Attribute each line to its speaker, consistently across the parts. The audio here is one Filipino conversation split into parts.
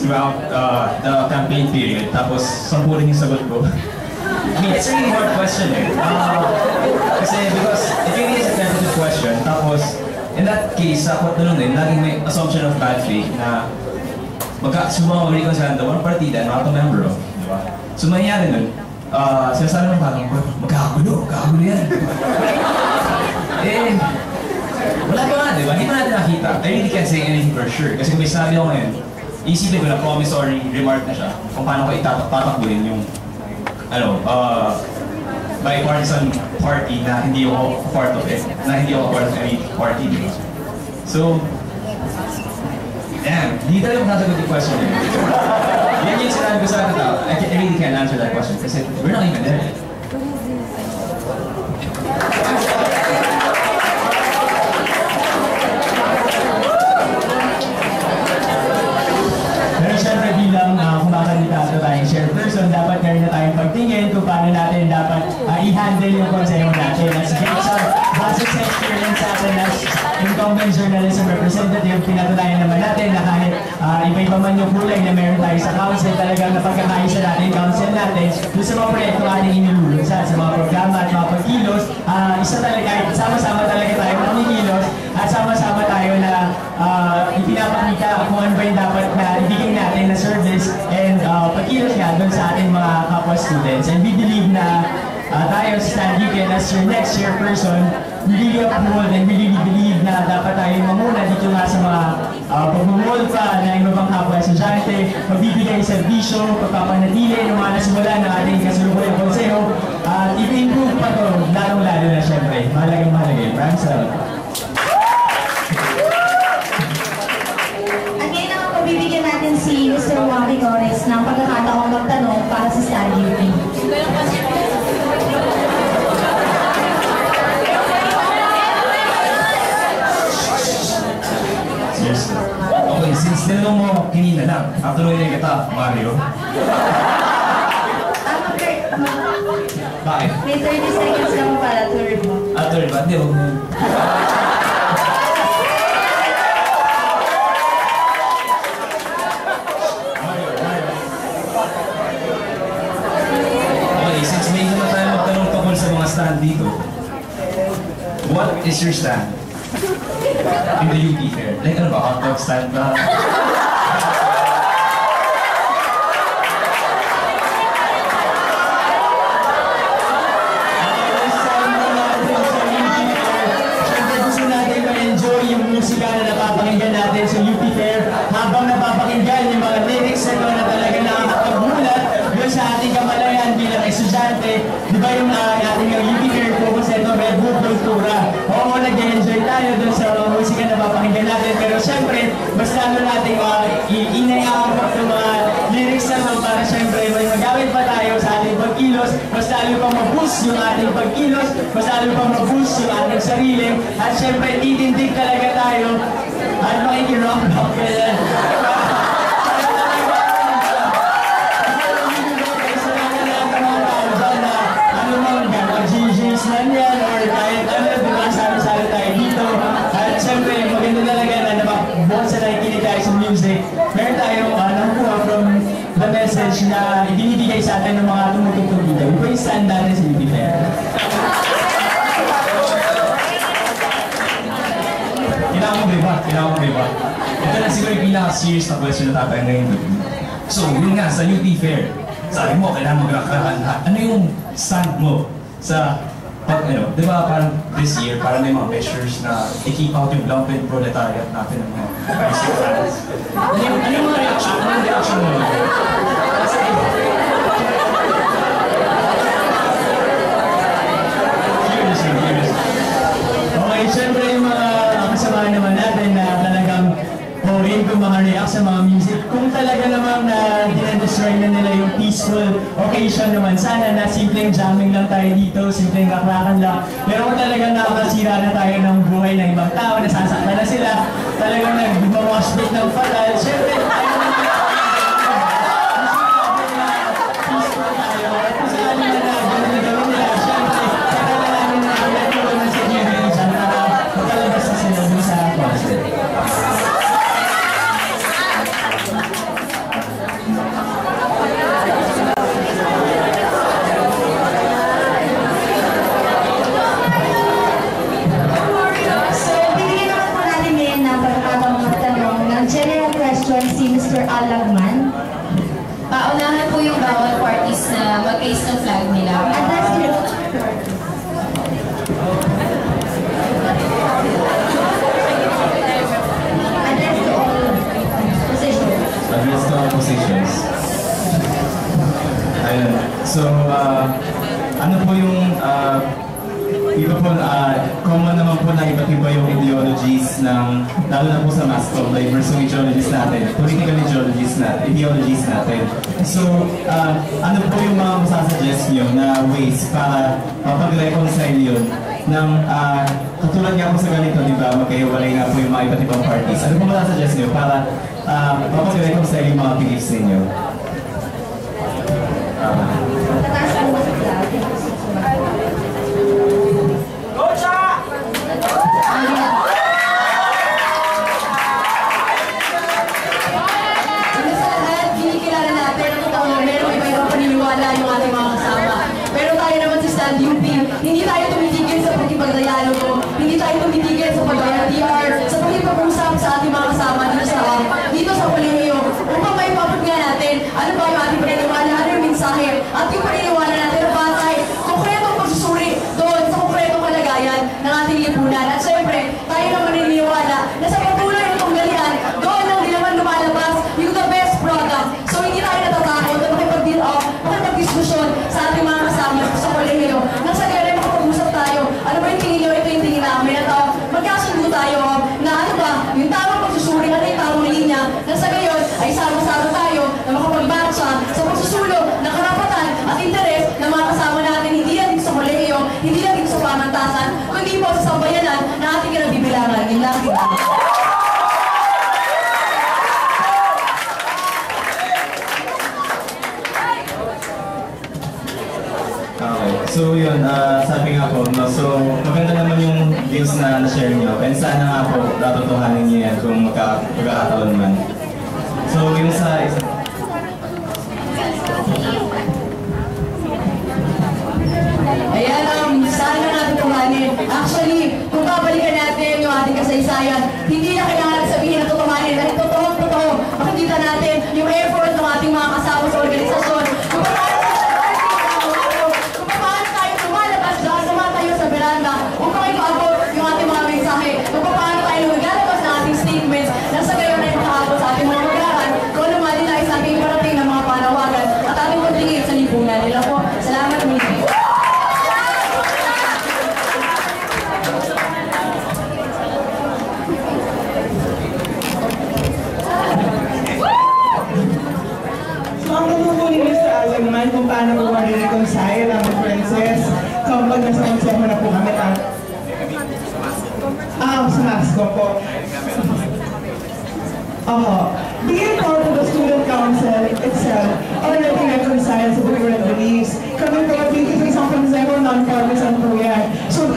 Speaker 1: throughout the campaign period. Tapos, 10 rin yung sagot ko. I mean, it's a really hard question eh. Kasi because it really is a tentative question. Tapos, in that case, sa tanongin, laging may assumption of bad faith na mag-reconcile one partida, not a member of. Diba? So, mangyayari nun, sinasabi ng parang, magkakagulo yan. Eh, wala pa nga, diba? Hindi pa natin nakita. I really can't say anything for sure. Kasi kung may sinabi ako ngayon, isipin ko na promissory remark na siya kung paano ko itatakbuhin yung bipartisan party na hindi ako part of it, na hindi ako part of any party. So, damn, hindi talaga masasagot yung question eh. Yan yung sinabi ko sa tao. I really can't answer that question kasi we're not even there yet.
Speaker 2: Pero syempre bilang kumakandidato tayong chairperson, dapat meron na tayong pagtingin kung paano natin dapat i-handle yung konseho natin. As Jason, base sa experience natin as incumbent journalism representative, pinatunayan naman natin na kahit iba-iba man yung kulay na meron tayo sa council, talagang napagkakaisa natin yung council natin doon sa mga proyekto ating inilulunsad, sa mga programa at mga pagkilos. Isa talaga, sama-sama talaga tayo makikilos at sama-sama tayo na ipinapakita kung ano ba yung dapat na ibigay natin na service and pagkilos nga doon sa ating mga kapwa students. And we believe na tayo sa Stan Deacon as your next chairperson, we really uphold and we really believe na dapat tayo mamuna dito nga sa mga pagmumulpa na iba pang kapwa estudyante, magbibigay serbisyo, pagpapanatili ng mga nasimula ng ating kasalukuyang konseho, at i-improve pa ito, lalong-lalo na syempre. Mahalagang. Maraming salamat.
Speaker 3: At ngayon naman pabibigyan natin si Mr. Juan Rigores ng pagkakataong magtanong para sa Stan Deacon.
Speaker 1: Okay, since tinanong mo kanina lang, tuloy na kita, Mario. Bakit?
Speaker 3: May 30 seconds lang para third mo.
Speaker 1: Third ba? Hindi, huwag mo. Okay, since may naman tayo magtanong tungkol sa mga stand dito, what is your stand in the UP Fair? Like ano ba? Hot dog stand ba?
Speaker 2: Siyempre gusto natin ma-enjoy yung musika na napapakinggan natin sa UP Fair habang napapakinggan yung mga lyrics na na talaga nakakapagmulat doon sa ating kamalayan bilang estudyante. Di ba yung ating UP Fair focus ito, Red Bull Kultura. Oo, nag-enjoy tayo doon sa musika na napapakinggan natin. Pero siyempre, mas lalo natin inayakap ng mga lyrics naman para siyempre may magamit pa tayo sa ating pagkilos. Mas lalo pang mag-boost yung ating pagkilos. Mas lalo pang mag-boost yung ating sarili. At siyempre, titindig talaga tayo at makikirock back ka yan. Man yan or kahit ano, diba, salo-salo tayo dito. At siyempre, maganda talaga na buwan sa nakikinig tayo sa music, meron tayong nakukuha from the message na ibinibigay sa atin ng mga tumutugtog dito. Ito yung stand natin sa UP Fair.
Speaker 1: Kailangan mo ba? Ito na siguro yung pinaka-serious na question na tatay ngayon. So, yun nga, sa UP Fair, sabi mo, kailangan mag-rakahan. Ano yung stand mo sa di ba parang this year, parang may mga measures na i-keep out yung lumpen proletariat natin ng mga basic fans. Ano yung mga reaction? Ano yung reaction mo? Curious.
Speaker 2: Okay, syempre yung mga kasama naman natin na talagang rin kung mga react sa mga music. Kung talaga namang na dinadestroy na nila yung peaceful occasion naman, sana na simpleng jamming lang tayo dito, simpleng kaklakan lang. Pero kung talagang nakakasira na tayo ng buhay ng ibang tao, nasasaktan na sila, talagang nag-washbit ng fatal, syempre tayo peaceful tayo. At kung saan naman na gano'n nila, syempre, kailangan namin na pinatuloy na sa generation para makalabas na sila dun sa concert.
Speaker 4: Dito po, common naman po na iba't iba yung ideologies ng, lalo na po sa mascom, diverse yung ideologies natin, political ideologies natin. So, ano po yung mga masasuggest nyo na ways para mapag-reconcile yun ng, katulad nga po sa ganito, di ba, magkahiwalay nga po yung mga iba't ibang parties. Ano po masasuggest nyo para mapag-reconcile yung mga beliefs ninyo?
Speaker 5: Hindi tayo tumitigil sa pagkipagdialogo, hindi tayo tumitigil sa pag-RTR, sa pagkipag-usap sa ating mga kasama dito sa Kolehiyo, upang may papag nga natin ano ba yung ating paniniwala, ano yung mensahe, at yung paniniwala natin na batay, konkretong pagsusuri doon sa konkretong kalagayan ng ating lipunan. At syempre, tayo naman naniniwala na sa patuloy ng tunggalian, doon ang di naman lumalabas yung the best product. So hindi tayo natatakot na makipag-diskusyon sa ating mga kasama sa Kolehiyo. Nang sa ganyan, makapag-usap tayo, ano ba yung tingin nyo, ito yung tingin namin, at magkasundo tayo na ano ba, yung tamang pagsusuri, ano yung tamang linya, nang sa gayon ay sama-sama tayo na makapagbansa sa pagsusulong ng karapatan at interes ng mga kasama natin, hindi lang dito sa Kolehiyo, hindi lang dito sa pamantasan, kundi po sa sambayanan na ating kinabibilangan. Yun lang din.
Speaker 4: Okay. So yun, sabi nga po, no, so maganda naman yung views na na-share nyo and sana nga po natutuhanin nyo yan kung magkakataon man. So yung sa isa...
Speaker 5: Ayan, sana natin tuhanin. Actually, kung babalikan natin yung ating kasaysayan, hindi na kailangan sabihin na tutuhanin. Dahil totoo, makikita natin yung effort ng ating mga kasama sa organisasyon. Kung paano tayo lumalabas dahil tayo sa veranda upang ipaabot yung ating mga mensahe. Kung paano tayo lumalabas ng ating statements na sa gayon ay makaabot sa ating mga magahan kung lumali tayo sa ating parating ng mga panawagan at ating pagtingin sa lipunan nila po. Salamat, Miki.
Speaker 6: Kung paano po ma-reconcile ang differences kapag nasa konseho na po kami sa MASCOM po. Being part of the student council itself already reconciles the different beliefs. Kami po sa isang konseho non-partisan po yan. So,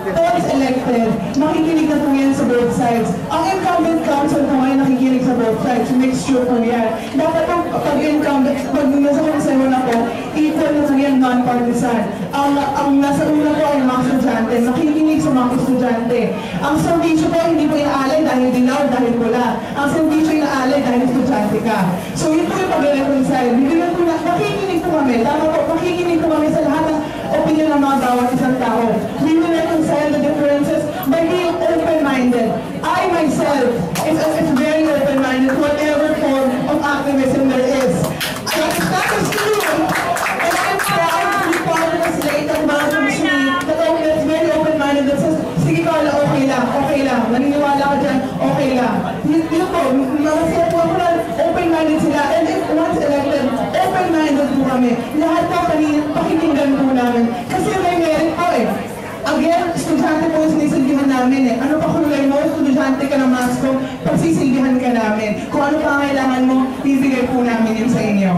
Speaker 6: once elected, makikinig na po yan sa both sides. Ang incumbent council po ngayon nakikinig sa both sides. Mixture po yan. Dapat pag-incumbent, pag nasa konseho na po, equal na po yan, non-partisan. Ang nasa una po ay mga estudyante, makikinig sa mga estudyante. Ang servisyo po, hindi po inaalay dahil dilaw, dahil pula. Ang servisyo inaalay dahil estudyante ka. So yun po yung pag-reconcile. Makikinig po kami. Dapat po, makikinig po kami sa lahat ng opinion ng mga bawat isang tao. We will reconcile the differences by being open-minded. I myself is very open-minded, whatever form of activism there is. That is true. And I'm proud to be part of a slate of mga community that is very open-minded that says, sige Carla, okay lang. Naniniwala ka dyan, okay lang. Yun po, masaya po ako na open-minded sila. And if once elected, open-minded po kami. Lahat po pakikinggan po namin. Kasi may merit po eh. Again, estudyante po yung sinisilbihan namin eh. Ano pa kulay mo, estudyante ka ng MASCOM, pagsisilbihan ka namin. Kung ano pa kailangan mo, bibigay po namin yun sa inyo.